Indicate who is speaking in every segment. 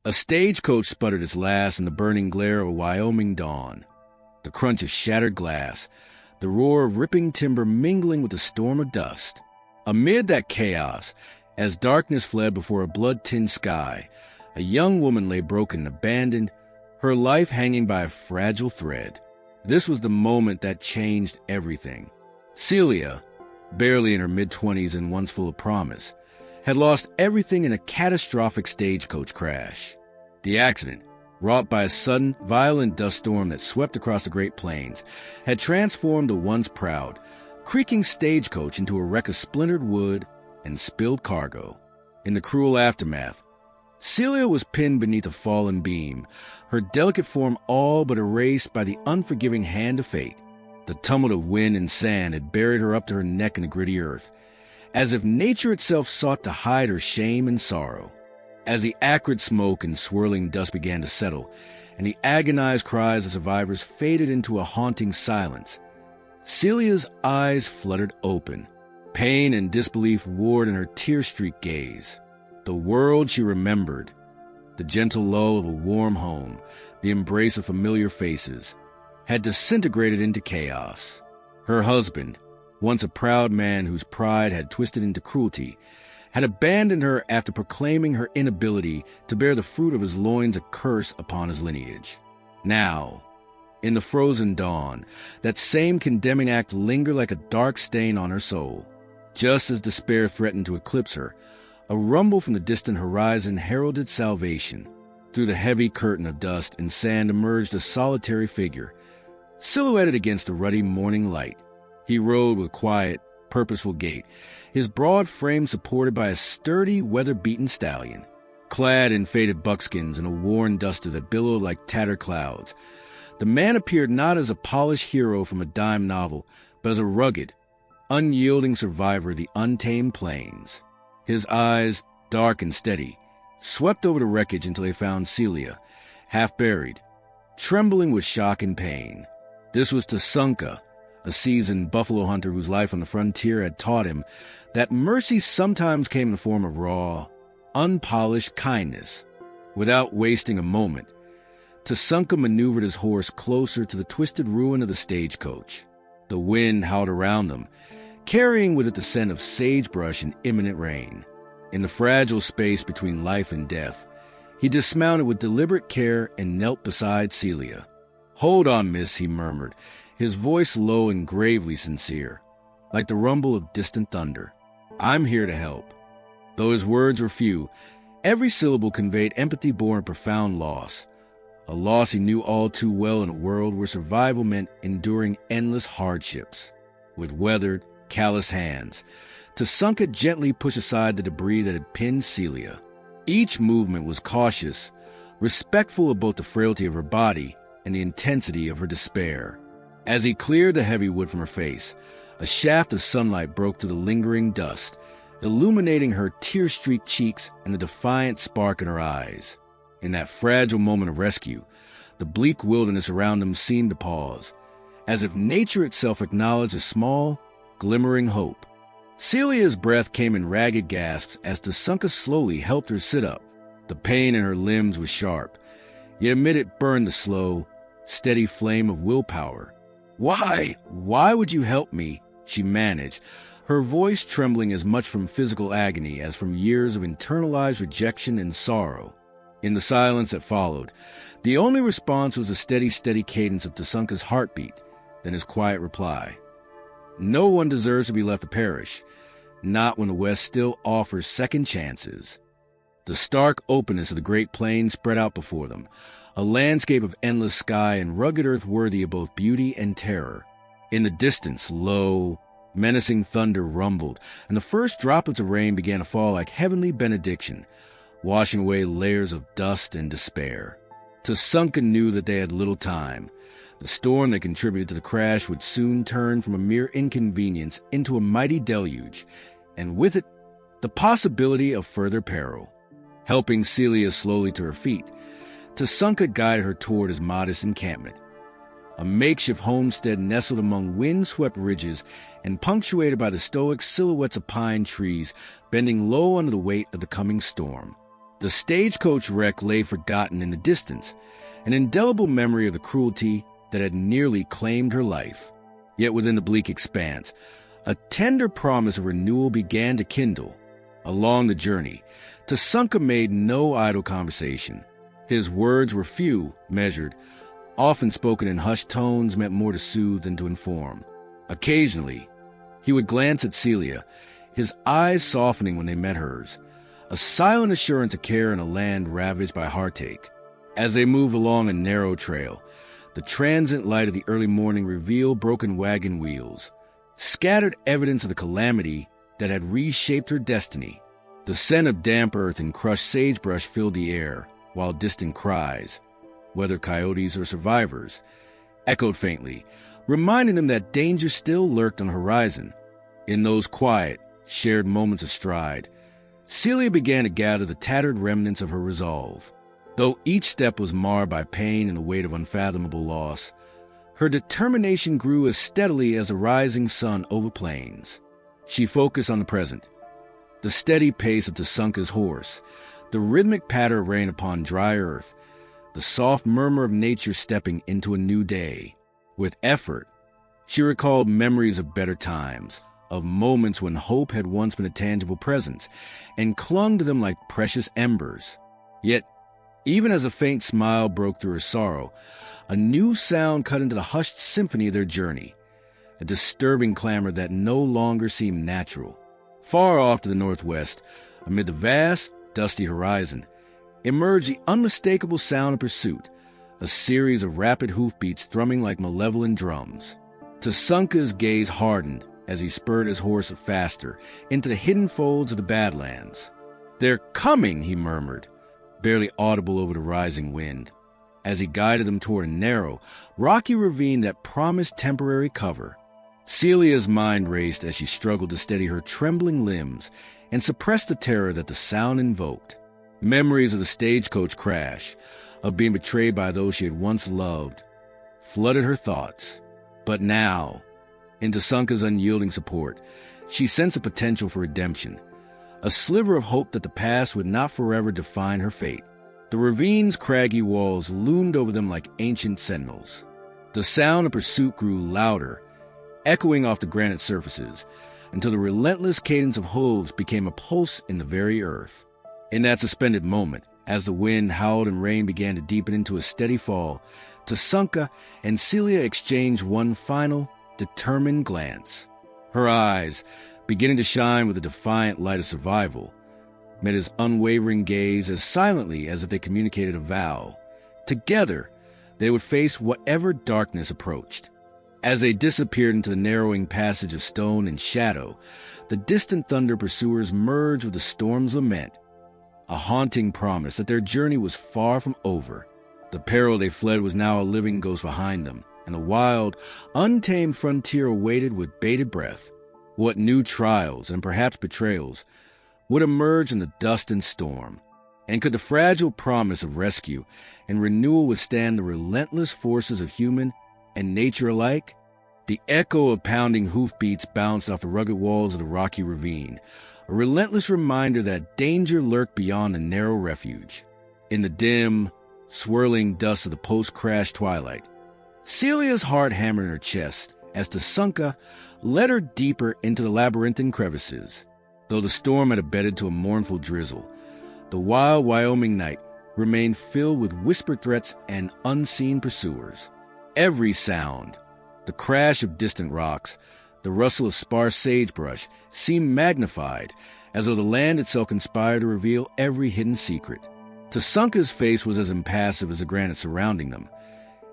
Speaker 1: A stagecoach sputtered its last in the burning glare of a Wyoming dawn. The crunch of shattered glass, the roar of ripping timber mingling with the storm of dust. Amid that chaos, as darkness fled before a blood-tinged sky, a young woman lay broken, abandoned, her life hanging by a fragile thread. This was the moment that changed everything. Celia, barely in her mid-20s and once full of promise, had lost everything in a catastrophic stagecoach crash. The accident, wrought by a sudden, violent dust storm that swept across the Great Plains, had transformed the once proud, creaking stagecoach into a wreck of splintered wood and spilled cargo. In the cruel aftermath, Celia was pinned beneath a fallen beam, her delicate form all but erased by the unforgiving hand of fate. The tumult of wind and sand had buried her up to her neck in the gritty earth, as if nature itself sought to hide her shame and sorrow. As the acrid smoke and swirling dust began to settle, and the agonized cries of survivors faded into a haunting silence, Celia's eyes fluttered open. Pain and disbelief warred in her tear-streaked gaze. The world she remembered, the gentle lull of a warm home, the embrace of familiar faces, had disintegrated into chaos. Her husband, once a proud man whose pride had twisted into cruelty, had abandoned her after proclaiming her inability to bear the fruit of his loins a curse upon his lineage. Now, in the frozen dawn, that same condemning act lingered like a dark stain on her soul. Just as despair threatened to eclipse her, a rumble from the distant horizon heralded salvation. Through the heavy curtain of dust and sand emerged a solitary figure, silhouetted against the ruddy morning light. He rode with quiet, purposeful gait, his broad frame supported by a sturdy, weather-beaten stallion. Clad in faded buckskins and a worn duster that billowed like tattered clouds, the man appeared not as a polished hero from a dime novel, but as a rugged, unyielding survivor of the untamed plains. His eyes, dark and steady, swept over the wreckage until they found Celia, half buried, trembling with shock and pain. This was Tasunka, a seasoned buffalo hunter whose life on the frontier had taught him that mercy sometimes came in the form of raw, unpolished kindness. Without wasting a moment, Tasunka maneuvered his horse closer to the twisted ruin of the stagecoach. The wind howled around them, carrying with it the scent of sagebrush and imminent rain. In the fragile space between life and death, he dismounted with deliberate care and knelt beside Celia. "Hold on, miss," he murmured, his voice low and gravely sincere, like the rumble of distant thunder. "I'm here to help." Though his words were few, every syllable conveyed empathy born of profound loss, a loss he knew all too well in a world where survival meant enduring endless hardships. With weathered, callous hands, Tasunka gently pushed aside the debris that had pinned Celia. Each movement was cautious, respectful of both the frailty of her body and the intensity of her despair. As he cleared the heavy wood from her face, a shaft of sunlight broke through the lingering dust, illuminating her tear-streaked cheeks and the defiant spark in her eyes. In that fragile moment of rescue, the bleak wilderness around them seemed to pause, as if nature itself acknowledged a small, glimmering hope. Celia's breath came in ragged gasps as Tasunka slowly helped her sit up. The pain in her limbs was sharp, yet amid it burned the slow, steady flame of willpower. Why would you help me?" she managed, her voice trembling as much from physical agony as from years of internalized rejection and sorrow. In the silence that followed, the only response was the steady cadence of Tasunka's heartbeat, then his quiet reply. "No one deserves to be left to perish, not when the West still offers second chances." The stark openness of the Great Plains spread out before them, a landscape of endless sky and rugged earth worthy of both beauty and terror. In the distance, low, menacing thunder rumbled, and the first droplets of rain began to fall like heavenly benediction, washing away layers of dust and despair. Tasunka knew that they had little time. The storm that contributed to the crash would soon turn from a mere inconvenience into a mighty deluge, and with it, the possibility of further peril. Helping Celia slowly to her feet, Tasunka guided her toward his modest encampment. A makeshift homestead nestled among wind-swept ridges and punctuated by the stoic silhouettes of pine trees bending low under the weight of the coming storm. The Stagecoach wreck lay forgotten in the distance, an indelible memory of the cruelty that had nearly claimed her life. Yet within the bleak expanse, a tender promise of renewal began to kindle. Along the journey, Tasunka made no idle conversation. His words were few, measured, often spoken in hushed tones meant more to soothe than to inform. Occasionally, he would glance at Celia, his eyes softening when they met hers, a silent assurance of care in a land ravaged by heartache. As they moved along a narrow trail, the transient light of the early morning revealed broken wagon wheels, scattered evidence of the calamity that had reshaped her destiny. The scent of damp earth and crushed sagebrush filled the air, while distant cries, whether coyotes or survivors, echoed faintly, reminding them that danger still lurked on the horizon. In those quiet, shared moments of stride, Celia began to gather the tattered remnants of her resolve. Though each step was marred by pain and the weight of unfathomable loss, her determination grew as steadily as the rising sun over plains. She focused on the present, the steady pace of Tasunka's horse, the rhythmic patter of rain upon dry earth, the soft murmur of nature stepping into a new day. With effort, she recalled memories of better times, of moments when hope had once been a tangible presence, and clung to them like precious embers. Yet, even as a faint smile broke through her sorrow, a new sound cut into the hushed symphony of their journey, a disturbing clamor that no longer seemed natural. Far off to the northwest, amid the vast, dusty horizon, emerged the unmistakable sound of pursuit, a series of rapid hoofbeats thrumming like malevolent drums. Tasunka's gaze hardened as he spurred his horse faster into the hidden folds of the Badlands. "They're coming," he murmured, barely audible over the rising wind, as he guided them toward a narrow, rocky ravine that promised temporary cover. Celia's mind raced as she struggled to steady her trembling limbs and suppress the terror that the sound invoked. Memories of the stagecoach crash, of being betrayed by those she had once loved, flooded her thoughts. But now, in Tasunka's unyielding support, she sensed a potential for redemption, a sliver of hope that the past would not forever define her fate. The ravine's craggy walls loomed over them like ancient sentinels. The sound of pursuit grew louder, echoing off the granite surfaces, until the relentless cadence of hooves became a pulse in the very earth. In that suspended moment, as the wind howled and rain began to deepen into a steady fall, Tasunka and Celia exchanged one final, determined glance. Her eyes, beginning to shine with the defiant light of survival, met his unwavering gaze as silently as if they communicated a vow. Together, they would face whatever darkness approached. As they disappeared into the narrowing passage of stone and shadow, the distant thunder pursuers merged with the storm's lament, a haunting promise that their journey was far from over. The peril they fled was now a living ghost behind them, and the wild, untamed frontier awaited with bated breath. What new trials and perhaps betrayals would emerge in the dust and storm? And could the fragile promise of rescue and renewal withstand the relentless forces of human and nature alike? The echo of pounding hoofbeats bounced off the rugged walls of the rocky ravine, a relentless reminder that danger lurked beyond the narrow refuge. In the dim, swirling dust of the post-crash twilight, Celia's heart hammered in her chest as Tasunka led her deeper into the labyrinthine crevices. Though the storm had abated to a mournful drizzle, the wild Wyoming night remained filled with whispered threats and unseen pursuers. Every sound, the crash of distant rocks, the rustle of sparse sagebrush, seemed magnified, as though the land itself conspired to reveal every hidden secret. Tasunka's face was as impassive as the granite surrounding them,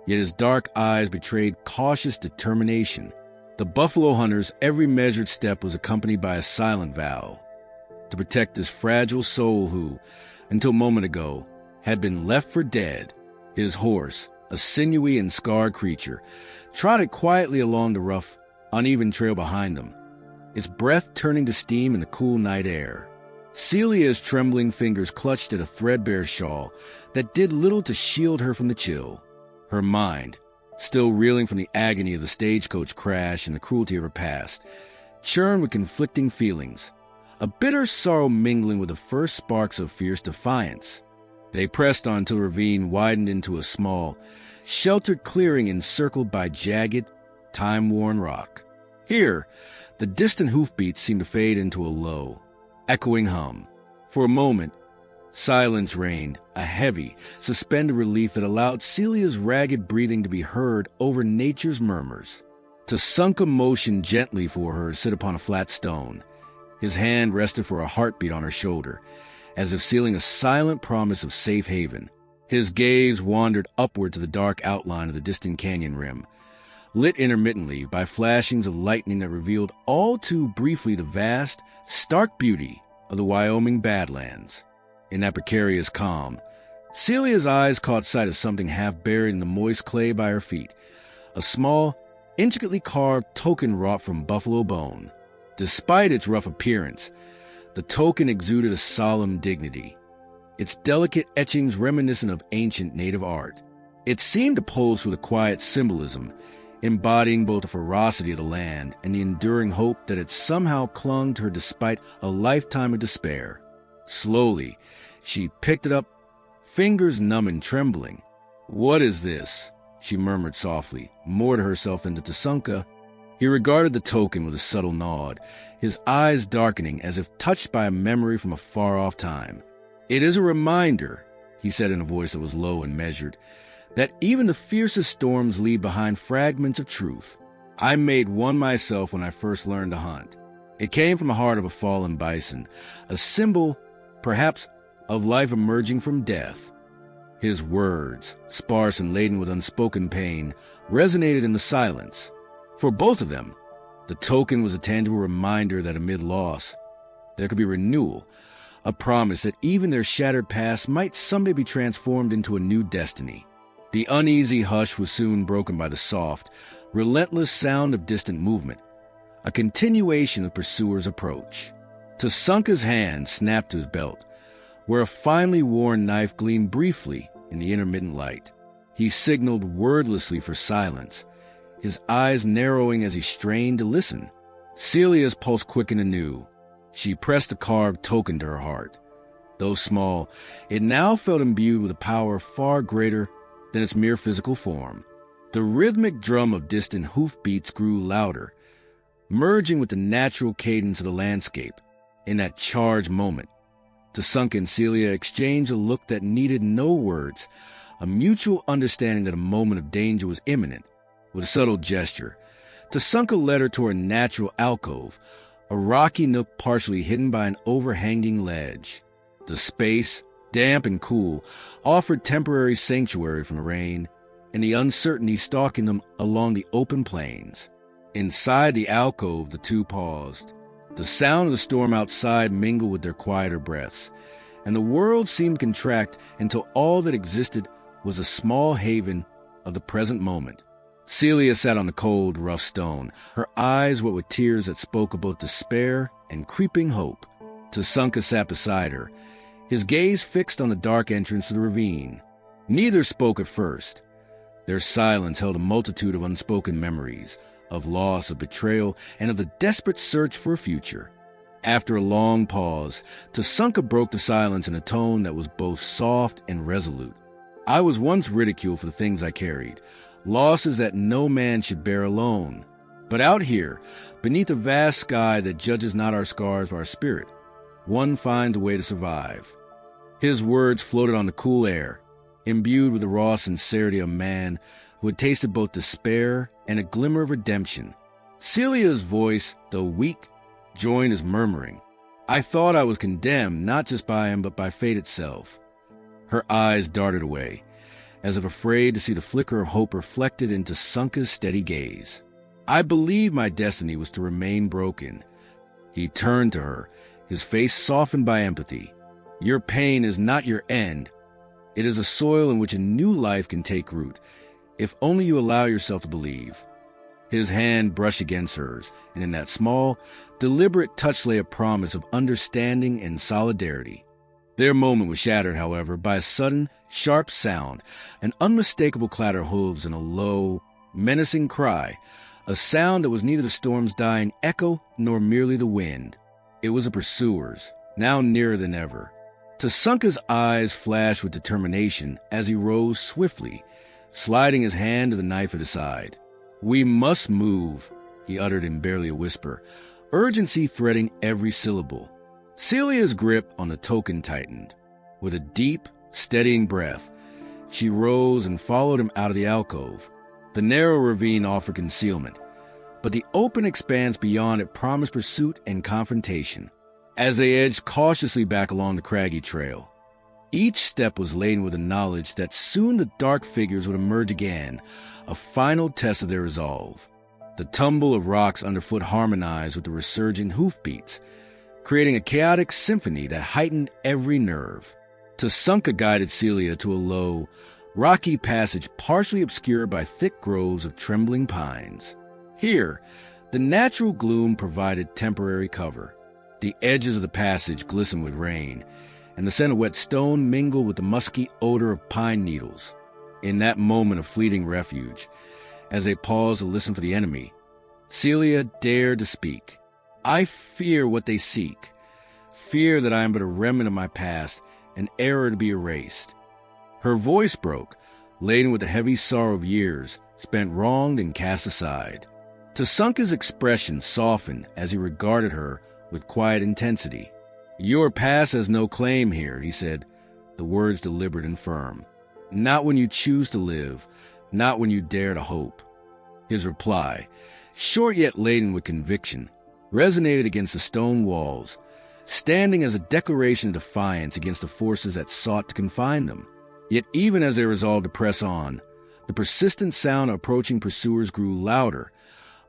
Speaker 1: yet his dark eyes betrayed cautious determination. The buffalo hunter's every measured step was accompanied by a silent vow to protect this fragile soul who, until a moment ago, had been left for dead. His horse, a sinewy and scarred creature, trotted quietly along the rough, uneven trail behind them, its breath turning to steam in the cool night air. Celia's trembling fingers clutched at a threadbare shawl that did little to shield her from the chill. Her mind, still reeling from the agony of the stagecoach crash and the cruelty of her past, churned with conflicting feelings, a bitter sorrow mingling with the first sparks of fierce defiance. They pressed on till the ravine widened into a small, sheltered clearing encircled by jagged, time-worn rock. Here, the distant hoofbeats seemed to fade into a low, echoing hum. For a moment, silence reigned, a heavy, suspended relief that allowed Celia's ragged breathing to be heard over nature's murmurs. Tasunka motioned gently for her to sit upon a flat stone. His hand rested for a heartbeat on her shoulder, as if sealing a silent promise of safe haven. His gaze wandered upward to the dark outline of the distant canyon rim, lit intermittently by flashings of lightning that revealed all too briefly the vast, stark beauty of the Wyoming Badlands. In that precarious calm, Celia's eyes caught sight of something half buried in the moist clay by her feet, a small, intricately carved token wrought from buffalo bone. Despite its rough appearance, the token exuded a solemn dignity, its delicate etchings reminiscent of ancient native art. It seemed to pulse with a quiet symbolism, embodying both the ferocity of the land and the enduring hope that had somehow clung to her despite a lifetime of despair. Slowly, she picked it up, fingers numb and trembling. "What is this?" she murmured softly, more to herself than to Tasunka. He regarded the token with a subtle nod, his eyes darkening as if touched by a memory from a far-off time. "It is a reminder," he said in a voice that was low and measured, "that even the fiercest storms leave behind fragments of truth. I made one myself when I first learned to hunt. It came from the heart of a fallen bison, a symbol, perhaps, of life emerging from death." His words, sparse and laden with unspoken pain, resonated in the silence. For both of them, the token was a tangible reminder that amid loss, there could be renewal, a promise that even their shattered past might someday be transformed into a new destiny. The uneasy hush was soon broken by the soft, relentless sound of distant movement, a continuation of pursuers' approach. Tasunka's hand snapped to his belt, where a finely worn knife gleamed briefly in the intermittent light. He signaled wordlessly for silence, his eyes narrowing as he strained to listen. Celia's pulse quickened anew. She pressed the carved token to her heart. Though small, it now felt imbued with a power far greater than its mere physical form. The rhythmic drum of distant hoofbeats grew louder, merging with the natural cadence of the landscape. In that charged moment, Tasunka and Celia exchanged a look that needed no words, a mutual understanding that a moment of danger was imminent. With a subtle gesture, Tasunka led her toward a natural alcove, a rocky nook partially hidden by an overhanging ledge. The space, damp and cool, offered temporary sanctuary from the rain and the uncertainty stalking them along the open plains. Inside the alcove, the two paused. The sound of the storm outside mingled with their quieter breaths, and the world seemed to contract until all that existed was a small haven of the present moment. Celia sat on the cold, rough stone, her eyes wet with tears that spoke of both despair and creeping hope. Tasunka sat beside her, his gaze fixed on the dark entrance to the ravine. Neither spoke at first. Their silence held a multitude of unspoken memories, of loss, of betrayal, and of the desperate search for a future. After a long pause, Tasunka broke the silence in a tone that was both soft and resolute. "I was once ridiculed for the things I carried, losses that no man should bear alone. But out here, beneath a vast sky that judges not our scars or our spirit, one finds a way to survive." His words floated on the cool air, imbued with the raw sincerity of a man who had tasted both despair and a glimmer of redemption. Celia's voice, though weak, joined his murmuring. "I thought I was condemned not just by him but by fate itself." Her eyes darted away, as if afraid to see the flicker of hope reflected into Tasunka's steady gaze. "I believed my destiny was to remain broken." He turned to her, his face softened by empathy. "Your pain is not your end. It is a soil in which a new life can take root, if only you allow yourself to believe." His hand brushed against hers, and in that small, deliberate touch lay a promise of understanding and solidarity. Their moment was shattered, however, by a sudden, sharp sound, an unmistakable clatter of hooves and a low, menacing cry, a sound that was neither the storm's dying echo nor merely the wind. It was the pursuers, now nearer than ever. Tasunka's eyes flashed with determination as he rose swiftly, sliding his hand to the knife at his side. "We must move," he uttered in barely a whisper, urgency threading every syllable. Celia's grip on the token tightened. With a deep, steadying breath, she rose and followed him out of the alcove. The narrow ravine offered concealment, but the open expanse beyond it promised pursuit and confrontation. As they edged cautiously back along the craggy trail, each step was laden with the knowledge that soon the dark figures would emerge again, a final test of their resolve. The tumble of rocks underfoot harmonized with the resurgent hoofbeats, creating a chaotic symphony that heightened every nerve. Tasunka guided Celia to a low, rocky passage partially obscured by thick groves of trembling pines. Here, the natural gloom provided temporary cover. The edges of the passage glistened with rain, and the scent of wet stone mingled with the musky odor of pine needles. In that moment of fleeting refuge, as they paused to listen for the enemy, Celia dared to speak. "I fear what they seek. Fear that I am but a remnant of my past, an error to be erased." Her voice broke, laden with the heavy sorrow of years spent wronged and cast aside. Tasunka's expression softened as he regarded her with quiet intensity. "Your past has no claim here," he said, the words deliberate and firm. "Not when you choose to live, not when you dare to hope." His reply, short yet laden with conviction, resonated against the stone walls, standing as a declaration of defiance against the forces that sought to confine them. Yet even as they resolved to press on, the persistent sound of approaching pursuers grew louder,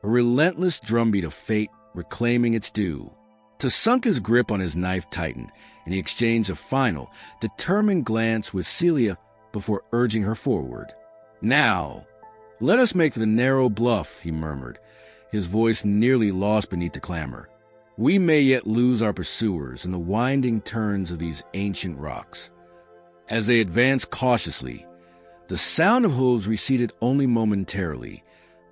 Speaker 1: a relentless drumbeat of fate reclaiming its due. Tasunka's grip on his knife tightened, and he exchanged a final, determined glance with Celia before urging her forward. "Now, let us make for the narrow bluff," he murmured, his voice nearly lost beneath the clamor. "We may yet lose our pursuers in the winding turns of these ancient rocks." As they advanced cautiously, the sound of hooves receded only momentarily,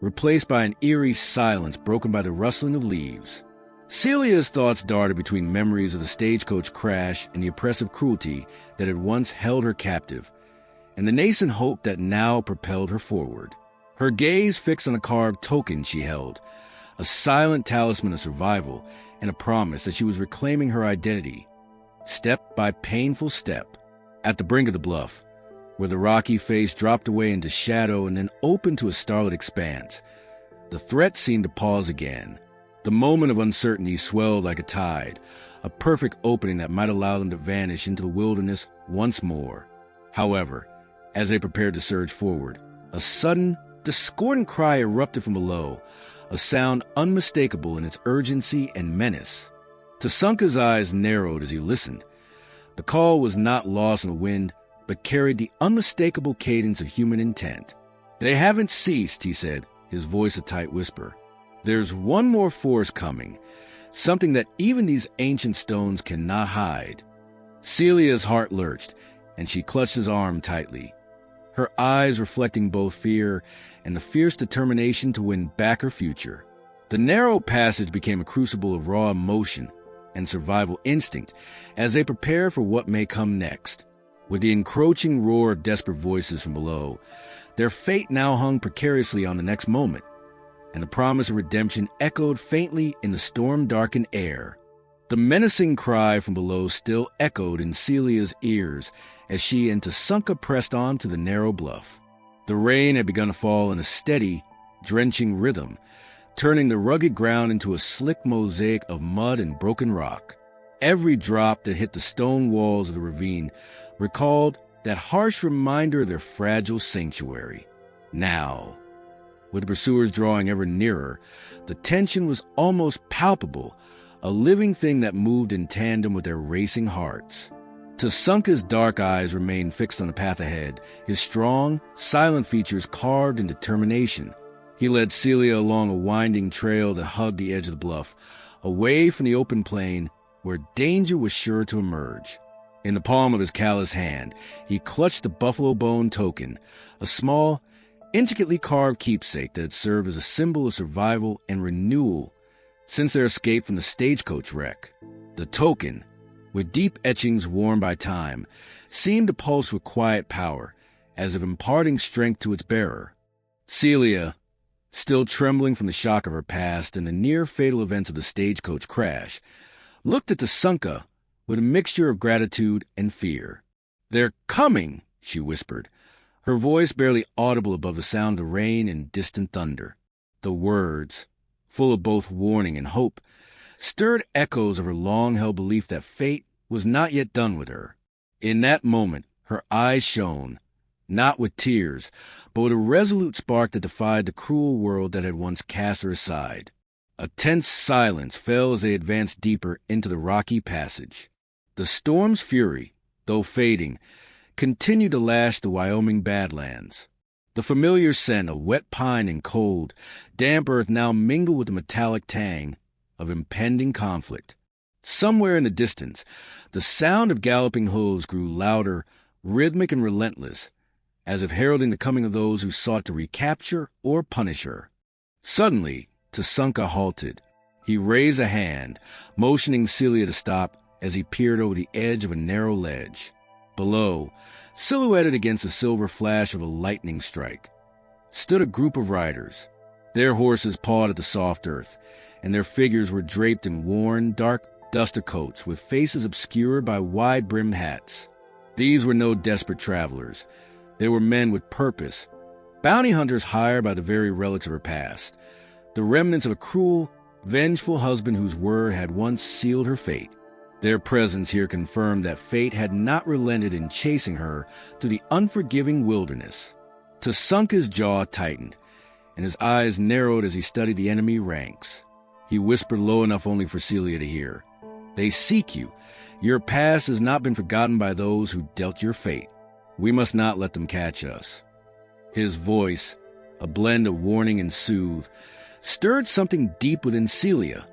Speaker 1: replaced by an eerie silence broken by the rustling of leaves. Celia's thoughts darted between memories of the stagecoach crash and the oppressive cruelty that had once held her captive, and the nascent hope that now propelled her forward. Her gaze fixed on a carved token she held, a silent talisman of survival and a promise that she was reclaiming her identity, step by painful step. At the brink of the bluff, where the rocky face dropped away into shadow and then opened to a starlit expanse, the threat seemed to pause again. The moment of uncertainty swelled like a tide, a perfect opening that might allow them to vanish into the wilderness once more. However, as they prepared to surge forward, a sudden, discordant cry erupted from below, a sound unmistakable in its urgency and menace. Tasunka's eyes narrowed as he listened. The call was not lost in the wind, but carried the unmistakable cadence of human intent. "They haven't ceased," he said, his voice a tight whisper. "There's one more force coming, something that even these ancient stones cannot hide." Celia's heart lurched, and she clutched his arm tightly, her eyes reflecting both fear and the fierce determination to win back her future. The narrow passage became a crucible of raw emotion and survival instinct as they prepared for what may come next. With the encroaching roar of desperate voices from below, their fate now hung precariously on the next moment, and the promise of redemption echoed faintly in the storm-darkened air. The menacing cry from below still echoed in Celia's ears as she and Tasunka pressed on to the narrow bluff. The rain had begun to fall in a steady, drenching rhythm, turning the rugged ground into a slick mosaic of mud and broken rock. Every drop that hit the stone walls of the ravine recalled that harsh reminder of their fragile sanctuary. Now, with the pursuers drawing ever nearer, the tension was almost palpable, a living thing that moved in tandem with their racing hearts. Tasunka's dark eyes remained fixed on the path ahead, his strong, silent features carved in determination. He led Celia along a winding trail that hugged the edge of the bluff, away from the open plain where danger was sure to emerge. In the palm of his calloused hand, he clutched the buffalo bone token, a small, intricately carved keepsake that had served as a symbol of survival and renewal since their escape from the stagecoach wreck. The token, with deep etchings worn by time, seemed to pulse with quiet power, as if imparting strength to its bearer. Celia, still trembling from the shock of her past and the near-fatal events of the stagecoach crash, looked at Tasunka with a mixture of gratitude and fear. "They're coming," she whispered, her voice barely audible above the sound of rain and distant thunder. The words, full of both warning and hope, stirred echoes of her long-held belief that fate was not yet done with her. In that moment, her eyes shone, not with tears, but with a resolute spark that defied the cruel world that had once cast her aside. A tense silence fell as they advanced deeper into the rocky passage. The storm's fury, though fading, continued to lash the Wyoming Badlands. The familiar scent of wet pine and cold, damp earth now mingled with the metallic tang of impending conflict. Somewhere in the distance, the sound of galloping hooves grew louder, rhythmic and relentless, as if heralding the coming of those who sought to recapture or punish her. Suddenly, Tasunka halted. He raised a hand, motioning Celia to stop as he peered over the edge of a narrow ledge. Below, silhouetted against the silver flash of a lightning strike, stood a group of riders. Their horses pawed at the soft earth, and their figures were draped in worn, dark duster coats with faces obscured by wide-brimmed hats. These were no desperate travelers. They were men with purpose, bounty hunters hired by the very relics of her past, the remnants of a cruel, vengeful husband whose word had once sealed her fate. Their presence here confirmed that fate had not relented in chasing her through the unforgiving wilderness. Tasunka's jaw tightened, and his eyes narrowed as he studied the enemy ranks. He whispered low enough only for Celia to hear. "They seek you. Your past has not been forgotten by those who dealt your fate. We must not let them catch us." His voice, a blend of warning and soothe, stirred something deep within Celia,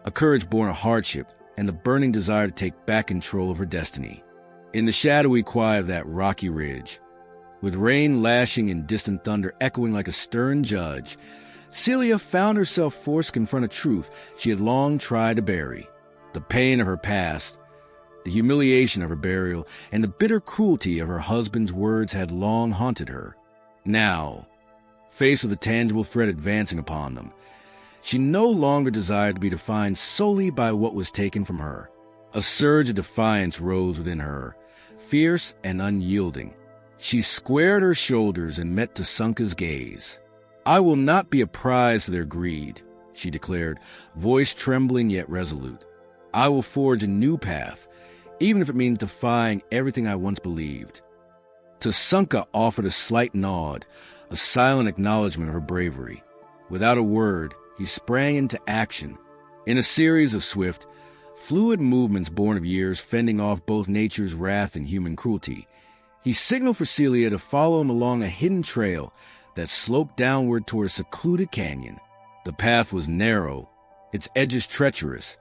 Speaker 1: a courage born of hardship and the burning desire to take back control of her destiny. In the shadowy quiet of that rocky ridge, with rain lashing and distant thunder echoing like a stern judge, Celia found herself forced to confront a truth she had long tried to bury. The pain of her past, the humiliation of her burial, and the bitter cruelty of her husband's words had long haunted her. Now, faced with a tangible threat advancing upon them, she no longer desired to be defined solely by what was taken from her. A surge of defiance rose within her, fierce and unyielding. She squared her shoulders and met Tasunka's gaze. "I will not be a prize for their greed," she declared, voice trembling yet resolute. "I will forge a new path, even if it means defying everything I once believed." Tasunka offered a slight nod, a silent acknowledgement of her bravery. Without a word, he sprang into action. In a series of swift, fluid movements born of years fending off both nature's wrath and human cruelty, he signaled for Celia to follow him along a hidden trail that sloped downward toward a secluded canyon. The path was narrow, its edges treacherous,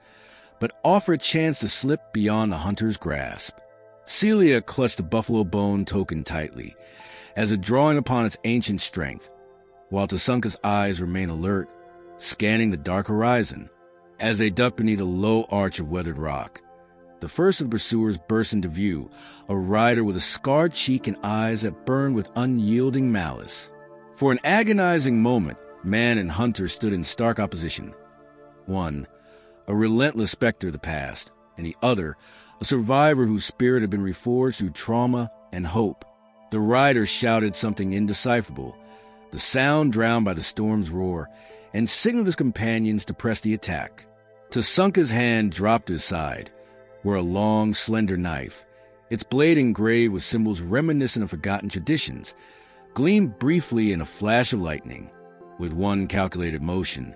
Speaker 1: but offered a chance to slip beyond the hunter's grasp. Celia clutched the buffalo bone token tightly, as if drawing upon its ancient strength, while Tasunka's eyes remained alert, scanning the dark horizon. As they ducked beneath a low arch of weathered rock, the first of the pursuers burst into view, a rider with a scarred cheek and eyes that burned with unyielding malice. For an agonizing moment, man and hunter stood in stark opposition. One, a relentless specter of the past, and the other, a survivor whose spirit had been reforged through trauma and hope. The rider shouted something indecipherable, the sound drowned by the storm's roar, and signaled his companions to press the attack. Tasunka's hand dropped to his side, where a long, slender knife, its blade engraved with symbols reminiscent of forgotten traditions, gleamed briefly in a flash of lightning. With one calculated motion,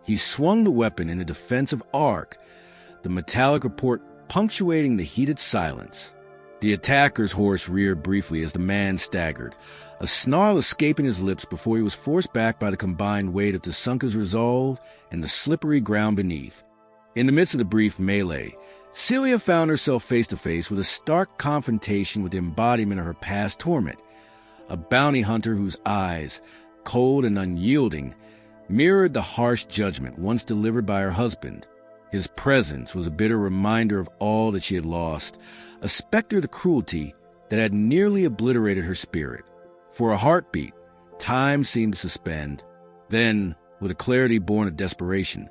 Speaker 1: he swung the weapon in a defensive arc, the metallic report punctuating the heated silence. The attacker's horse reared briefly as the man staggered, a snarl escaping his lips before he was forced back by the combined weight of Tasunka's resolve and the slippery ground beneath. In the midst of the brief melee, Celia found herself face to face with a stark confrontation with the embodiment of her past torment, a bounty hunter whose eyes, cold and unyielding, mirrored the harsh judgment once delivered by her husband. His presence was a bitter reminder of all that she had lost, a specter of the cruelty that had nearly obliterated her spirit. For a heartbeat, time seemed to suspend. Then, with a clarity born of desperation,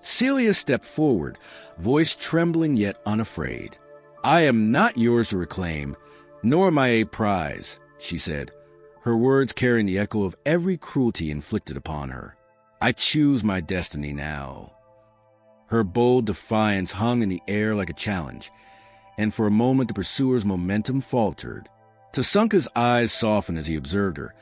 Speaker 1: Celia stepped forward, voice trembling yet unafraid. "I am not yours to reclaim, nor am I a prize," she said, her words carrying the echo of every cruelty inflicted upon her. "I choose my destiny now." Her bold defiance hung in the air like a challenge, and for a moment the pursuer's momentum faltered. Tasunka's eyes softened as he observed her,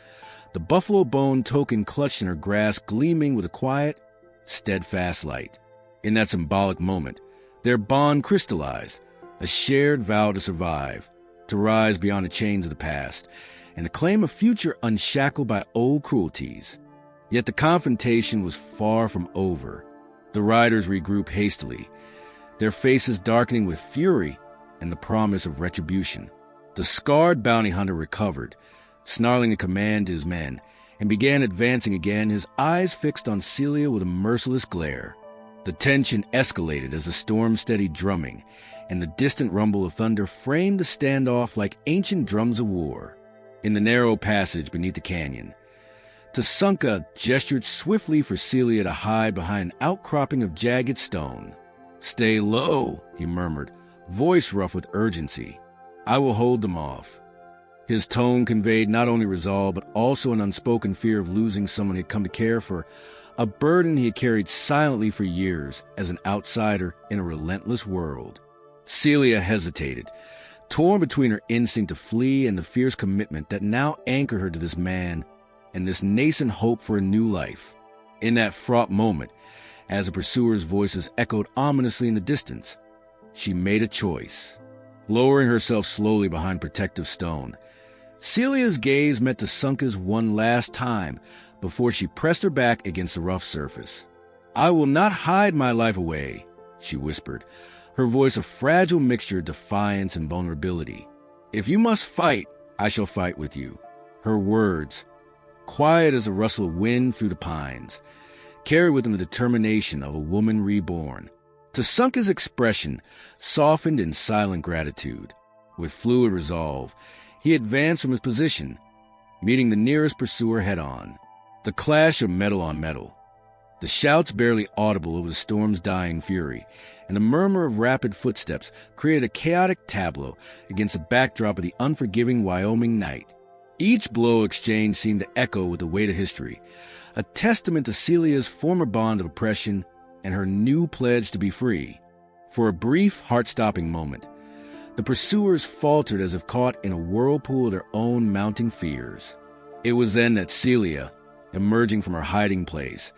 Speaker 1: the buffalo bone token clutched in her grasp gleaming with a quiet, steadfast light. In that symbolic moment, their bond crystallized, a shared vow to survive, to rise beyond the chains of the past, and to claim a future unshackled by old cruelties. Yet the confrontation was far from over. The riders regrouped hastily, their faces darkening with fury and the promise of retribution. The scarred bounty hunter recovered, snarling a command to his men, and began advancing again, his eyes fixed on Celia with a merciless glare. The tension escalated as the storm steadied drumming, and the distant rumble of thunder framed the standoff like ancient drums of war. In the narrow passage beneath the canyon, Tasunka gestured swiftly for Celia to hide behind an outcropping of jagged stone. "Stay low," he murmured, voice rough with urgency. "I will hold them off." His tone conveyed not only resolve, but also an unspoken fear of losing someone he had come to care for, a burden he had carried silently for years as an outsider in a relentless world. Celia hesitated, torn between her instinct to flee and the fierce commitment that now anchored her to this man and this nascent hope for a new life. In that fraught moment, as the pursuers' voices echoed ominously in the distance, she made a choice. Lowering herself slowly behind protective stone, Celia's gaze met Tasunka's one last time before she pressed her back against the rough surface. "I will not hide my life away," she whispered, her voice a fragile mixture of defiance and vulnerability. "If you must fight, I shall fight with you." Her words, quiet as a rustle of wind through the pines, carried with them the determination of a woman reborn. Tasunka's expression softened in silent gratitude. With fluid resolve, he advanced from his position, meeting the nearest pursuer head-on. The clash of metal on metal, the shouts barely audible over the storm's dying fury, and the murmur of rapid footsteps created a chaotic tableau against the backdrop of the unforgiving Wyoming night. Each blow exchanged seemed to echo with the weight of history, a testament to Celia's former bond of oppression and her new pledge to be free. For a brief, heart-stopping moment, the pursuers faltered as if caught in a whirlpool of their own mounting fears. It was then that Celia, emerging from her hiding place,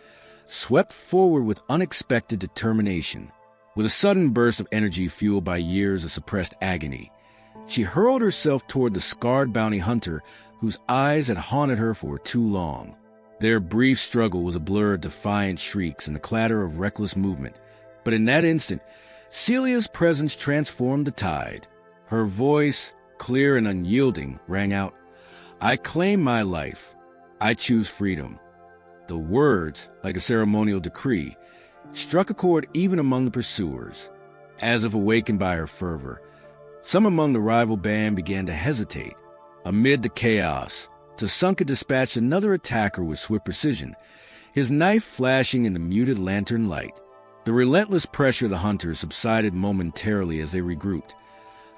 Speaker 1: swept forward with unexpected determination. With a sudden burst of energy fueled by years of suppressed agony, she hurled herself toward the scarred bounty hunter whose eyes had haunted her for too long. Their brief struggle was a blur of defiant shrieks and the clatter of reckless movement, but in that instant, Celia's presence transformed the tide. Her voice, clear and unyielding, rang out, "I claim my life. I choose freedom." The words, like a ceremonial decree, struck a chord even among the pursuers. As if awakened by her fervor, some among the rival band began to hesitate. Amid the chaos, Tasunka dispatched another attacker with swift precision, his knife flashing in the muted lantern light. The relentless pressure of the hunters subsided momentarily as they regrouped,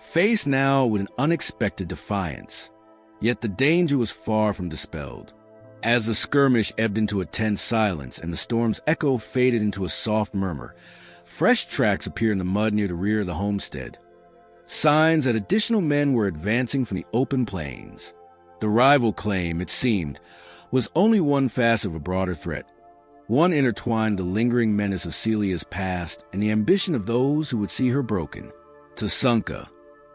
Speaker 1: faced now with an unexpected defiance. Yet the danger was far from dispelled. As the skirmish ebbed into a tense silence and the storm's echo faded into a soft murmur, fresh tracks appeared in the mud near the rear of the homestead, signs that additional men were advancing from the open plains. The rival claim, it seemed, was only one facet of a broader threat, one intertwined the lingering menace of Celia's past and the ambition of those who would see her broken. Tasunka,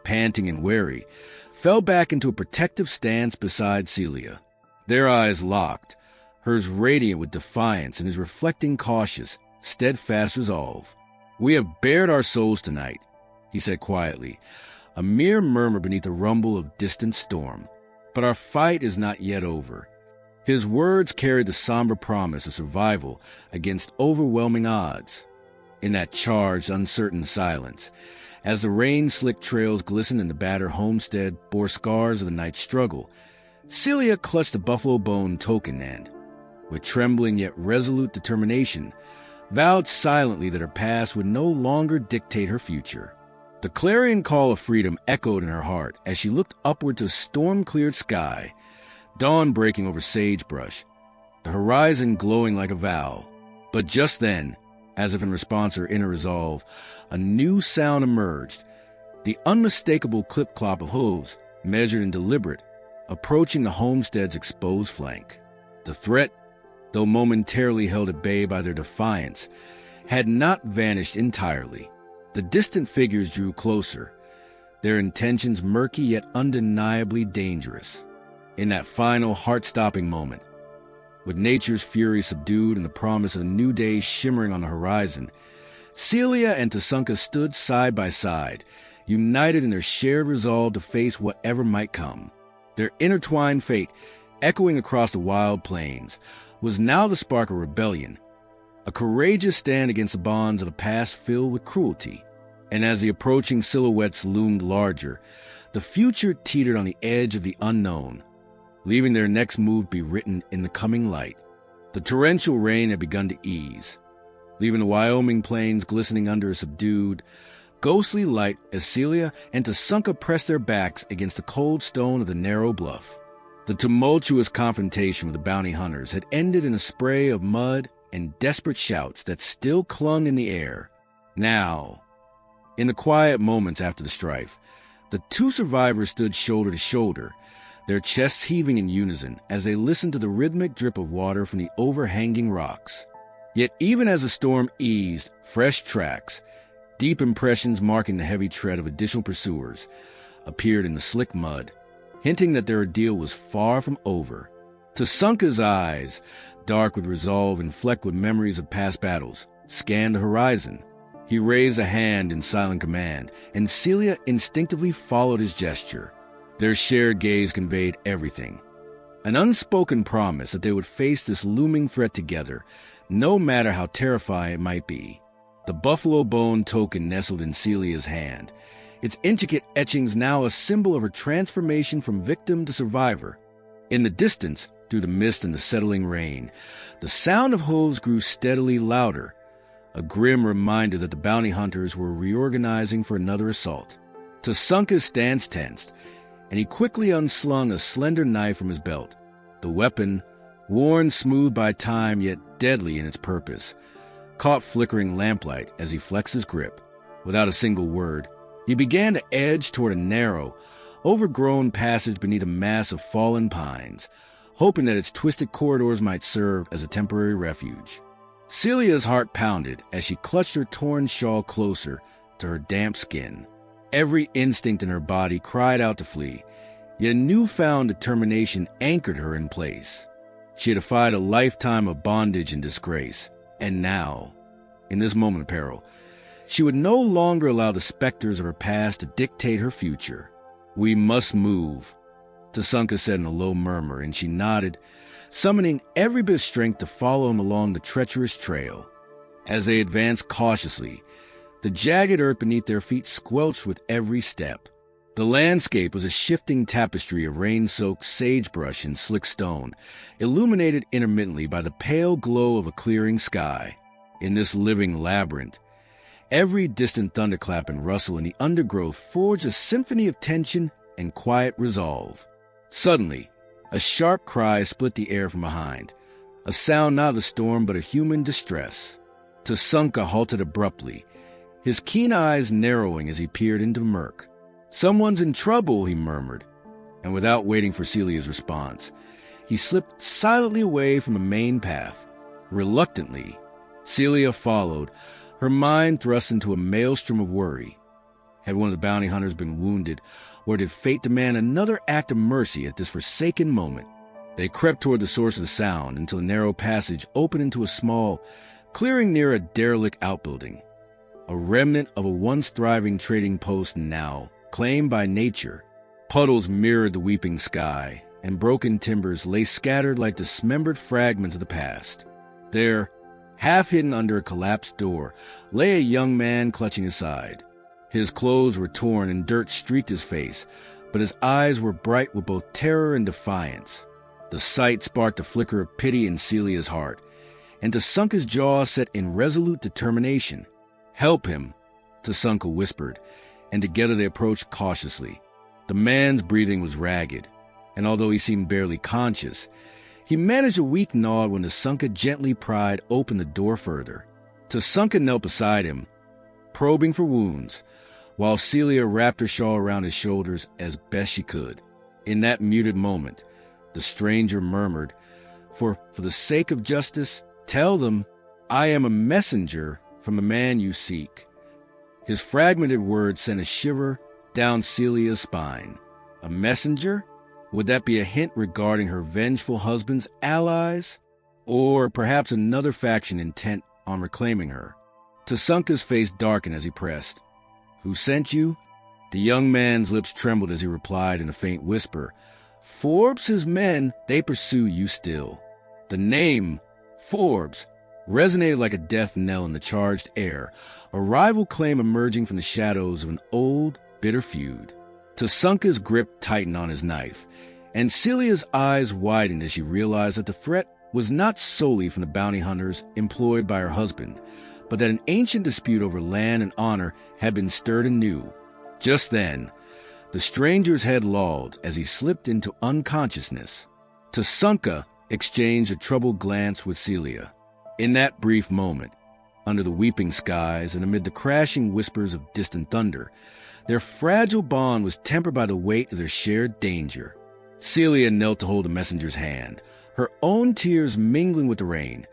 Speaker 1: panting and wary, fell back into a protective stance beside Celia. Their eyes locked, hers radiant with defiance and his reflecting cautious, steadfast resolve. "We have bared our souls tonight," he said quietly, a mere murmur beneath the rumble of distant storm. "But our fight is not yet over." His words carried the somber promise of survival against overwhelming odds. in that charged, uncertain silence, as the rain-slicked trails glistened and the battered homestead bore scars of the night's struggle, Celia clutched the buffalo bone token and, with trembling yet resolute determination, vowed silently that her past would no longer dictate her future. The clarion call of freedom echoed in her heart as she looked upward to a storm-cleared sky, dawn breaking over sagebrush, the horizon glowing like a vow. But just then, as if in response to her inner resolve, a new sound emerged, the unmistakable clip-clop of hooves, measured and deliberate, approaching the homestead's exposed flank. The threat, though momentarily held at bay by their defiance, had not vanished entirely. The distant figures drew closer, their intentions murky yet undeniably dangerous. In that final heart-stopping moment, with nature's fury subdued and the promise of a new day shimmering on the horizon, Celia and Tasunka stood side by side, united in their shared resolve to face whatever might come. Their intertwined fate, echoing across the wild plains, was now the spark of rebellion, a courageous stand against the bonds of a past filled with cruelty. And as the approaching silhouettes loomed larger, the future teetered on the edge of the unknown, leaving their next move be written in the coming light. The torrential rain had begun to ease, leaving the Wyoming plains glistening under a subdued, ghostly light as Celia and Tasunka pressed their backs against the cold stone of the narrow bluff. The tumultuous confrontation with the bounty hunters had ended in a spray of mud and desperate shouts that still clung in the air. Now, in the quiet moments after the strife, the two survivors stood shoulder to shoulder, their chests heaving in unison as they listened to the rhythmic drip of water from the overhanging rocks. Yet even as the storm eased, fresh tracks, deep impressions marking the heavy tread of additional pursuers, appeared in the slick mud, hinting that their ordeal was far from over. Tasunka's eyes, dark with resolve and flecked with memories of past battles, scanned the horizon. He raised a hand in silent command, and Celia instinctively followed his gesture. Their shared gaze conveyed everything. An unspoken promise that they would face this looming threat together, no matter how terrifying it might be. The buffalo bone token nestled in Celia's hand, its intricate etchings now a symbol of her transformation from victim to survivor. In the distance, through the mist and the settling rain, the sound of hooves grew steadily louder, a grim reminder that the bounty hunters were reorganizing for another assault. Tasunka's stance tensed, and he quickly unslung a slender knife from his belt. The weapon, worn smooth by time yet deadly in its purpose, caught flickering lamplight as he flexed his grip. Without a single word, he began to edge toward a narrow, overgrown passage beneath a mass of fallen pines, hoping that its twisted corridors might serve as a temporary refuge. Celia's heart pounded as she clutched her torn shawl closer to her damp skin. Every instinct in her body cried out to flee, yet a newfound determination anchored her in place. She had defied a lifetime of bondage and disgrace, and now, in this moment of peril, she would no longer allow the specters of her past to dictate her future. "We must move," Tasunka said in a low murmur, and she nodded, summoning every bit of strength to follow him along the treacherous trail. As they advanced cautiously, the jagged earth beneath their feet squelched with every step. The landscape was a shifting tapestry of rain-soaked sagebrush and slick stone, illuminated intermittently by the pale glow of a clearing sky. In this living labyrinth, every distant thunderclap and rustle in the undergrowth forged a symphony of tension and quiet resolve. Suddenly, a sharp cry split the air from behind, a sound not of the storm but of human distress. Tasunka halted abruptly, his keen eyes narrowing as he peered into the murk. "Someone's in trouble," he murmured, and without waiting for Celia's response, he slipped silently away from the main path. Reluctantly, Celia followed, her mind thrust into a maelstrom of worry. Had one of the bounty hunters been wounded, or did fate demand another act of mercy at this forsaken moment? They crept toward the source of the sound until the narrow passage opened into a small clearing near a derelict outbuilding, a remnant of a once thriving trading post now claimed by nature. Puddles mirrored the weeping sky, and broken timbers lay scattered like dismembered fragments of the past. There, Half hidden under a collapsed door lay a young man clutching his side. His clothes were torn and dirt streaked his face, but his eyes were bright with both terror and defiance. The sight sparked a flicker of pity in Celia's heart, and Tasunka's jaw set in resolute determination. "Help him," Tasunka whispered, and together they approached cautiously. The man's breathing was ragged, and although he seemed barely conscious, he managed a weak nod when Tasunka gently pried open the door further. Tasunka knelt beside him, probing for wounds, while Celia wrapped her shawl around his shoulders as best she could. In that muted moment, the stranger murmured, For the sake of justice, tell them, I am a messenger from the man you seek." His fragmented words sent a shiver down Celia's spine. A messenger? Would that be a hint regarding her vengeful husband's allies? Or perhaps another faction intent on reclaiming her? Tasunka's face darkened as he pressed. "Who sent you?" The young man's lips trembled as he replied in a faint whisper, "Forbes' men, they pursue you still." The name, Forbes, resonated like a death knell in the charged air, a rival claim emerging from the shadows of an old, bitter feud. Tasunka's grip tightened on his knife, and Celia's eyes widened as she realized that the threat was not solely from the bounty hunters employed by her husband, but that an ancient dispute over land and honor had been stirred anew. Just then, the stranger's head lolled as he slipped into unconsciousness. Tasunka exchanged a troubled glance with Celia. In that brief moment, under the weeping skies and amid the crashing whispers of distant thunder, their fragile bond was tempered by the weight of their shared danger. Celia knelt to hold the messenger's hand, her own tears mingling with the rain,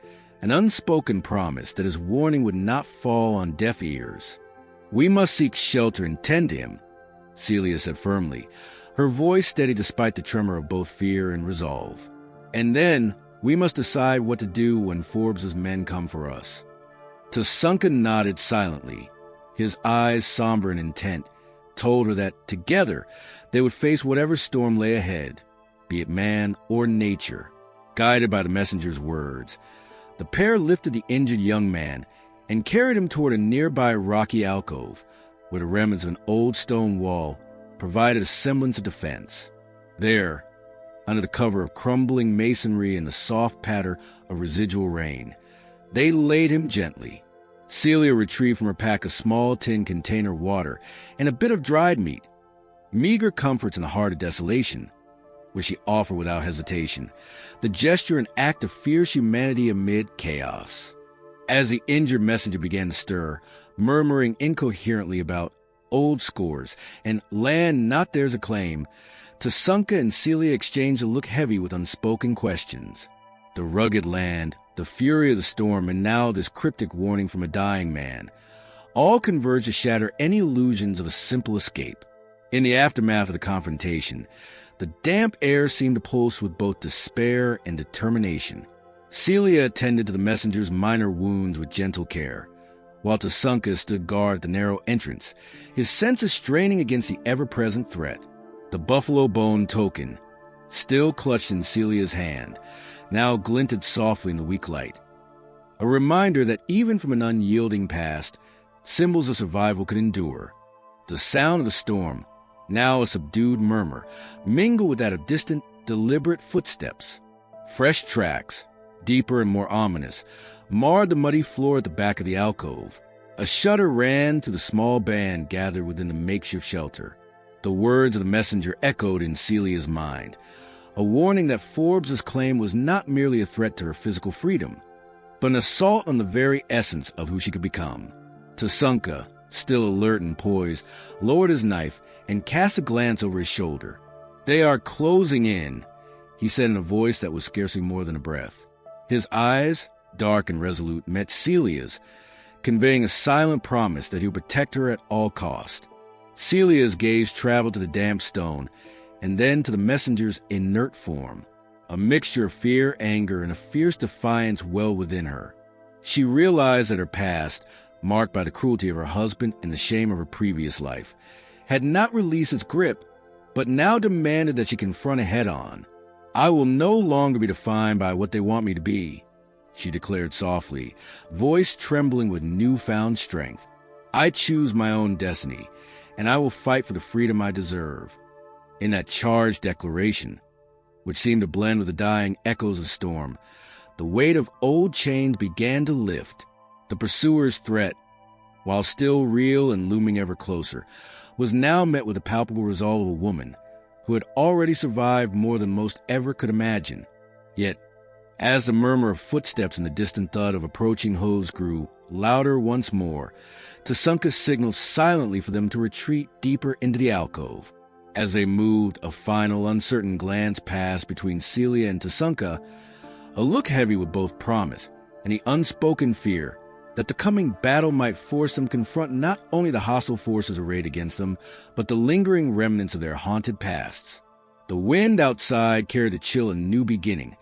Speaker 1: an unspoken promise that his warning would not fall on deaf ears. "We must seek shelter and tend to him," Celia said firmly, her voice steady despite the tremor of both fear and resolve. "And then we must decide what to do when Forbes' men come for us." Tasunka nodded silently. His eyes, somber and intent, told her that together they would face whatever storm lay ahead, be it man or nature. Guided by the messenger's words, the pair lifted the injured young man and carried him toward a nearby rocky alcove, where the remnants of an old stone wall provided a semblance of defense. There, under the cover of crumbling masonry and the soft patter of residual rain, they laid him gently. Celia retrieved from her pack a small tin container of water and a bit of dried meat, meager comforts in the heart of desolation, which she offered without hesitation, the gesture an act of fierce humanity amid chaos. As the injured messenger began to stir, murmuring incoherently about old scores and land not theirs to claim, Tasunka and Celia exchanged a look heavy with unspoken questions. The rugged land, the fury of the storm, and now this cryptic warning from a dying man, all converged to shatter any illusions of a simple escape. In the aftermath of the confrontation, the damp air seemed to pulse with both despair and determination. Celia attended to the messenger's minor wounds with gentle care, while Tasunka stood guard at the narrow entrance, his senses straining against the ever-present threat. The buffalo bone token, still clutched in Celia's hand, now glinted softly in the weak light. A reminder that even from an unyielding past, symbols of survival could endure. The sound of the storm, now a subdued murmur, mingled with that of distant, deliberate footsteps. Fresh tracks, deeper and more ominous, marred the muddy floor at the back of the alcove. A shudder ran through the small band gathered within the makeshift shelter. The words of the messenger echoed in Celia's mind, a warning that Forbes' claim was not merely a threat to her physical freedom, but an assault on the very essence of who she could become. Tasunka, still alert and poised, lowered his knife and cast a glance over his shoulder. "They are closing in," he said in a voice that was scarcely more than a breath. His eyes, dark and resolute, met Celia's, conveying a silent promise that he would protect her at all cost. Celia's gaze traveled to the damp stone, and then to the messenger's inert form. A mixture of fear, anger, and a fierce defiance welled within her. She realized that her past, marked by the cruelty of her husband and the shame of her previous life, had not released its grip, but now demanded that she confront it head-on. "I will no longer be defined by what they want me to be," she declared softly, voice trembling with newfound strength. "I choose my own destiny, and I will fight for the freedom I deserve." In that charged declaration, which seemed to blend with the dying echoes of storm, the weight of old chains began to lift. The pursuer's threat, while still real and looming ever closer, was now met with the palpable resolve of a woman who had already survived more than most ever could imagine. Yet, as the murmur of footsteps and the distant thud of approaching hooves grew louder once more, Tasunka signaled silently for them to retreat deeper into the alcove. As they moved, a final, uncertain glance passed between Celia and Tasunka, a look heavy with both promise and the unspoken fear that the coming battle might force them to confront not only the hostile forces arrayed against them, but the lingering remnants of their haunted pasts. The wind outside carried the chill of new beginning,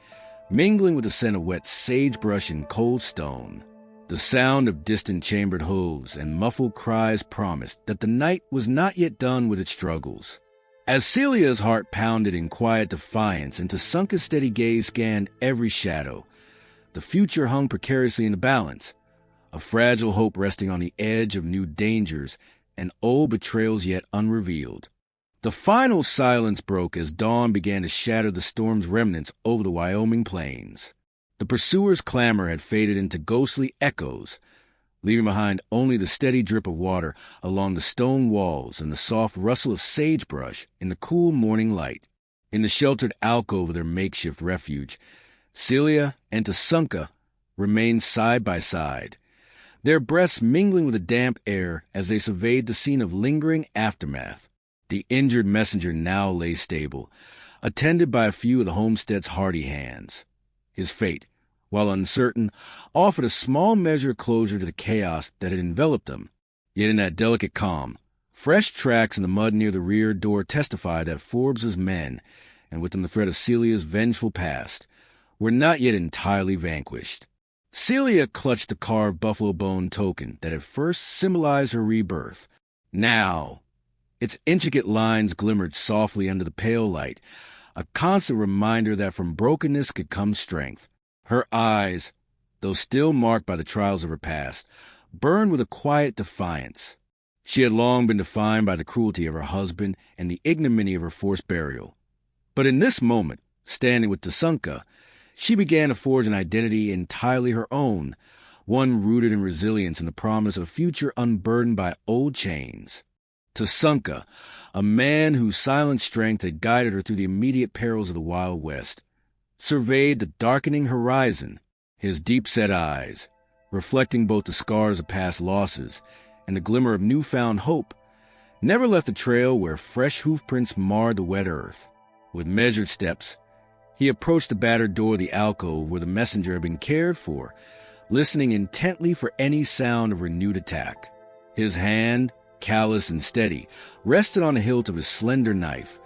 Speaker 1: mingling with the scent of wet sagebrush and cold stone. The sound of distant chambered hooves and muffled cries promised that the night was not yet done with its struggles. As Celia's heart pounded in quiet defiance and Tasunka's steady gaze scanned every shadow, the future hung precariously in the balance, a fragile hope resting on the edge of new dangers and old betrayals yet unrevealed. The final silence broke as dawn began to shatter the storm's remnants over the Wyoming plains. The pursuers' clamor had faded into ghostly echoes, leaving behind only the steady drip of water along the stone walls and the soft rustle of sagebrush in the cool morning light. In the sheltered alcove of their makeshift refuge, Celia and Tasunka remained side by side, their breaths mingling with the damp air as they surveyed the scene of lingering aftermath. The injured messenger now lay stable, attended by a few of the homestead's hardy hands. His fate, while uncertain, offered a small measure of closure to the chaos that had enveloped them. Yet in that delicate calm, fresh tracks in the mud near the rear door testified that Forbes's men, and with them the threat of Celia's vengeful past, were not yet entirely vanquished. Celia clutched the carved buffalo bone token that had first symbolized her rebirth. Now, its intricate lines glimmered softly under the pale light, a constant reminder that from brokenness could come strength. Her eyes, though still marked by the trials of her past, burned with a quiet defiance. She had long been defined by the cruelty of her husband and the ignominy of her forced burial. But in this moment, standing with Tasunka, she began to forge an identity entirely her own, one rooted in resilience and the promise of a future unburdened by old chains. Tasunka, a man whose silent strength had guided her through the immediate perils of the Wild West, surveyed the darkening horizon, his deep-set eyes, reflecting both the scars of past losses and the glimmer of newfound hope, never left a trail where fresh hoofprints marred the wet earth. With measured steps, he approached the battered door of the alcove where the messenger had been cared for, listening intently for any sound of renewed attack. His hand, callous and steady, rested on the hilt of his slender knife,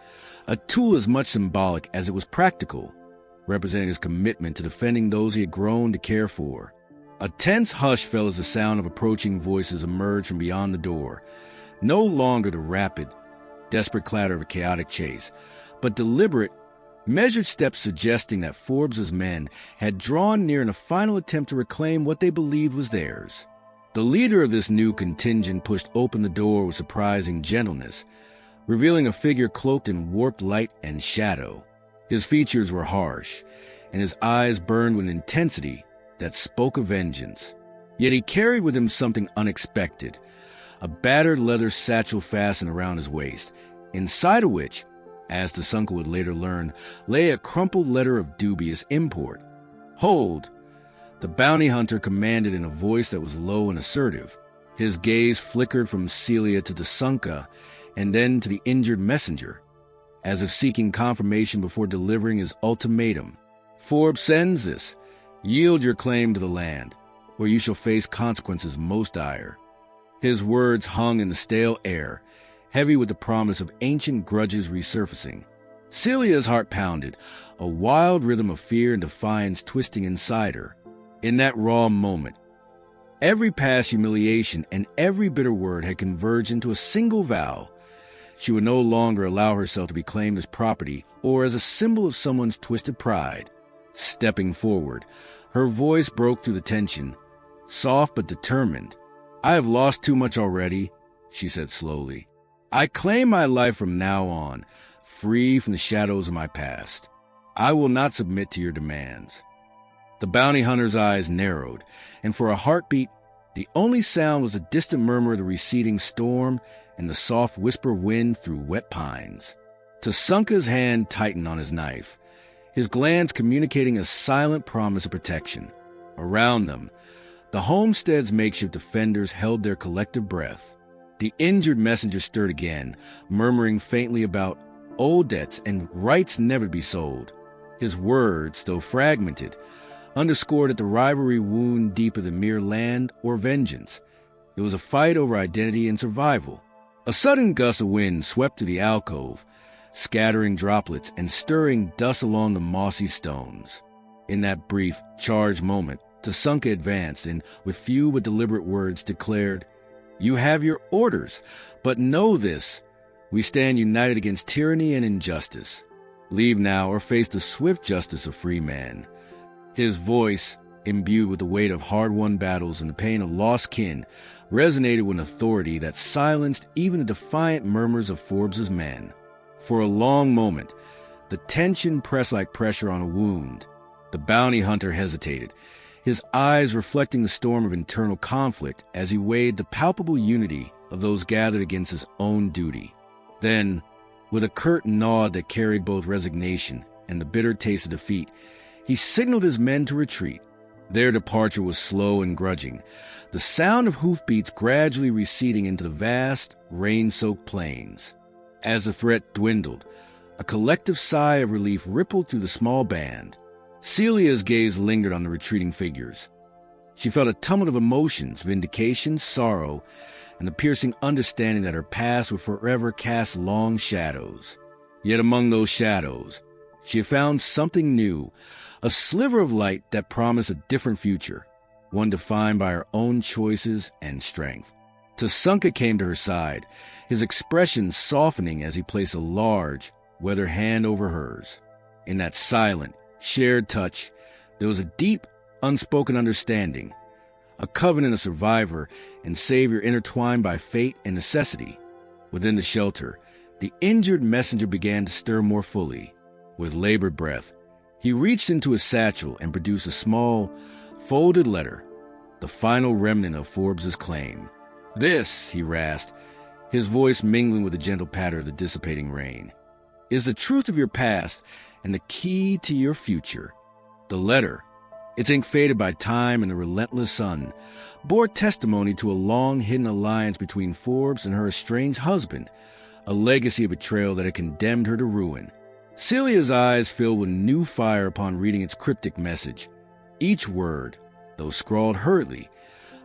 Speaker 1: a tool as much symbolic as it was practical, representing his commitment to defending those he had grown to care for. A tense hush fell as the sound of approaching voices emerged from beyond the door, no longer the rapid, desperate clatter of a chaotic chase, but deliberate, measured steps suggesting that Forbes's men had drawn near in a final attempt to reclaim what they believed was theirs. The leader of this new contingent pushed open the door with surprising gentleness, revealing a figure cloaked in warped light and shadow. His features were harsh, and his eyes burned with intensity that spoke of vengeance. Yet he carried with him something unexpected, a battered leather satchel fastened around his waist, inside of which, as Tasunka would later learn, lay a crumpled letter of dubious import. "Hold!" the bounty hunter commanded in a voice that was low and assertive. His gaze flickered from Celia to Tasunka and then to the injured messenger, as if seeking confirmation before delivering his ultimatum. "Forbes sends this. Yield your claim to the land, where you shall face consequences most dire." His words hung in the stale air, heavy with the promise of ancient grudges resurfacing. Celia's heart pounded, a wild rhythm of fear and defiance twisting inside her. In that raw moment, every past humiliation and every bitter word had converged into a single vow. She would no longer allow herself to be claimed as property or as a symbol of someone's twisted pride. Stepping forward, her voice broke through the tension, soft but determined. "I have lost too much already," she said slowly. "I claim my life from now on, free from the shadows of my past. I will not submit to your demands." The bounty hunter's eyes narrowed, and for a heartbeat, the only sound was the distant murmur of the receding storm and the soft whisper wind through wet pines. Tasunka's hand tightened on his knife, his glance communicating a silent promise of protection. Around them, the homestead's makeshift defenders held their collective breath. The injured messenger stirred again, murmuring faintly about old debts and rights never to be sold. His words, though fragmented, underscored that the rivalry wound deeper than mere land or vengeance. It was a fight over identity and survival. A sudden gust of wind swept through the alcove, scattering droplets and stirring dust along the mossy stones. In that brief, charged moment, Tasunka advanced and, with few but deliberate words, declared, "You have your orders, but know this, we stand united against tyranny and injustice. Leave now or face the swift justice of free men." His voice, imbued with the weight of hard-won battles and the pain of lost kin, resonated with an authority that silenced even the defiant murmurs of Forbes's men. For a long moment, the tension pressed like pressure on a wound. The bounty hunter hesitated, his eyes reflecting the storm of internal conflict as he weighed the palpable unity of those gathered against his own duty. Then, with a curt nod that carried both resignation and the bitter taste of defeat, he signaled his men to retreat. Their departure was slow and grudging, the sound of hoofbeats gradually receding into the vast, rain-soaked plains. As the threat dwindled, a collective sigh of relief rippled through the small band. Celia's gaze lingered on the retreating figures. She felt a tumult of emotions, vindication, sorrow, and the piercing understanding that her past would forever cast long shadows. Yet among those shadows, she had found something new, a sliver of light that promised a different future, one defined by her own choices and strength. Tasunka came to her side, his expression softening as he placed a large, weathered hand over hers. In that silent, shared touch, there was a deep, unspoken understanding, a covenant of survivor and savior intertwined by fate and necessity. Within the shelter, the injured messenger began to stir more fully. With labored breath, he reached into his satchel and produced a small, folded letter, the final remnant of Forbes's claim. "This," he rasped, his voice mingling with the gentle patter of the dissipating rain, "is the truth of your past and the key to your future." The letter, its ink faded by time and the relentless sun, bore testimony to a long-hidden alliance between Forbes and her estranged husband, a legacy of betrayal that had condemned her to ruin. Celia's eyes filled with new fire upon reading its cryptic message. Each word, though scrawled hurriedly,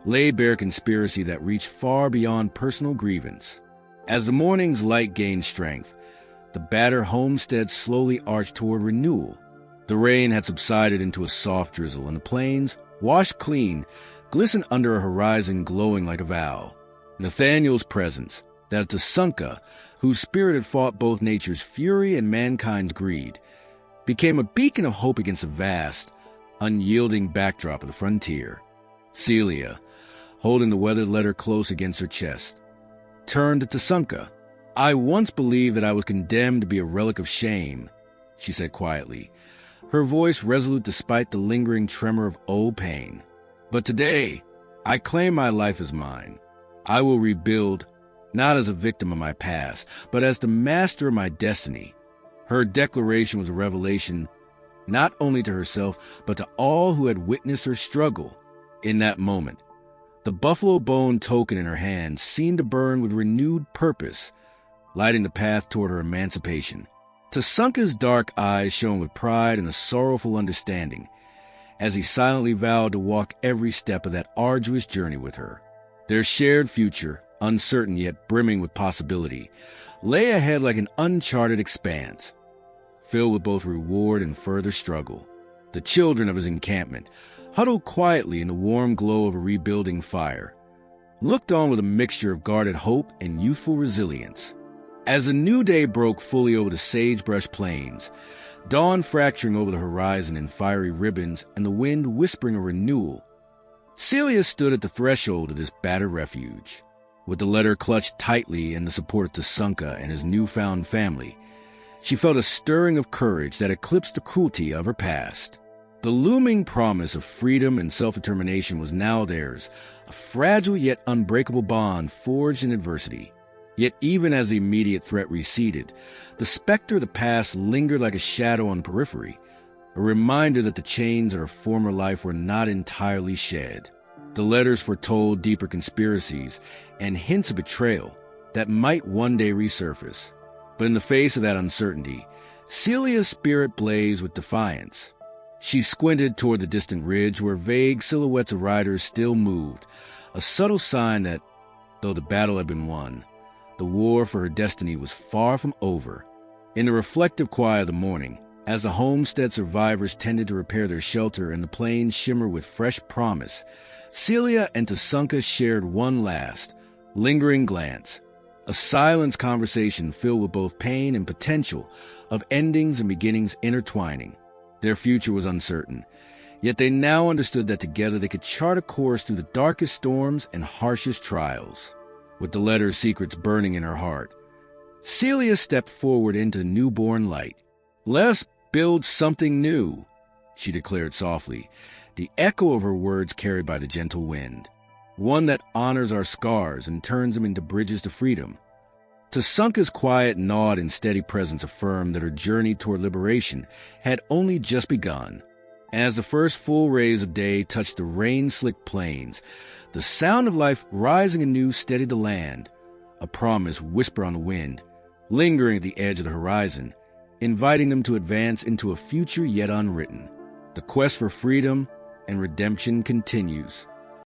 Speaker 1: laid bare a conspiracy that reached far beyond personal grievance. As the morning's light gained strength, the battered homestead slowly arched toward renewal. The rain had subsided into a soft drizzle, and the plains, washed clean, glistened under a horizon glowing like a vow. Nathaniel's presence, that of Tasunka, whose spirit had fought both nature's fury and mankind's greed, became a beacon of hope against the vast, unyielding backdrop of the frontier. Celia, holding the weathered letter close against her chest, turned to Tasunka. "I once believed that I was condemned to be a relic of shame," she said quietly, her voice resolute despite the lingering tremor of old pain. "But today, I claim my life as mine. I will rebuild, not as a victim of my past, but as the master of my destiny." Her declaration was a revelation not only to herself, but to all who had witnessed her struggle. In that moment, the buffalo bone token in her hand seemed to burn with renewed purpose, lighting the path toward her emancipation. Tasunka's dark eyes shone with pride and a sorrowful understanding, as he silently vowed to walk every step of that arduous journey with her. Their shared future, uncertain yet brimming with possibility, lay ahead like an uncharted expanse, filled with both reward and further struggle. The children of his encampment, huddled quietly in the warm glow of a rebuilding fire, looked on with a mixture of guarded hope and youthful resilience. As the new day broke fully over the sagebrush plains, dawn fracturing over the horizon in fiery ribbons and the wind whispering a renewal. Celia stood at the threshold of this battered refuge. With the letter clutched tightly and the support of Tasunka and his newfound family, she felt a stirring of courage that eclipsed the cruelty of her past. The looming promise of freedom and self-determination was now theirs, a fragile yet unbreakable bond forged in adversity. Yet even as the immediate threat receded, the specter of the past lingered like a shadow on the periphery, a reminder that the chains of her former life were not entirely shed. The letters foretold deeper conspiracies and hints of betrayal that might one day resurface. But in the face of that uncertainty, Celia's spirit blazed with defiance. She squinted toward the distant ridge where vague silhouettes of riders still moved, a subtle sign that, though the battle had been won, the war for her destiny was far from over. In the reflective quiet of the morning, as the homestead survivors tended to repair their shelter and the plains shimmered with fresh promise, Celia and Tasunka shared one last, lingering glance, a silent conversation filled with both pain and potential of endings and beginnings intertwining. Their future was uncertain, yet they now understood that together they could chart a course through the darkest storms and harshest trials. With the letter's secrets burning in her heart, Celia stepped forward into newborn light. "Let's build something new," she declared softly, the echo of her words carried by the gentle wind. "One that honors our scars and turns them into bridges to freedom." Tasunka's quiet nod and steady presence affirmed that her journey toward liberation had only just begun. As the first full rays of day touched the rain-slicked plains, the sound of life rising anew steadied the land, a promise whisper on the wind, lingering at the edge of the horizon, inviting them to advance into a future yet unwritten. The quest for freedom and redemption continues.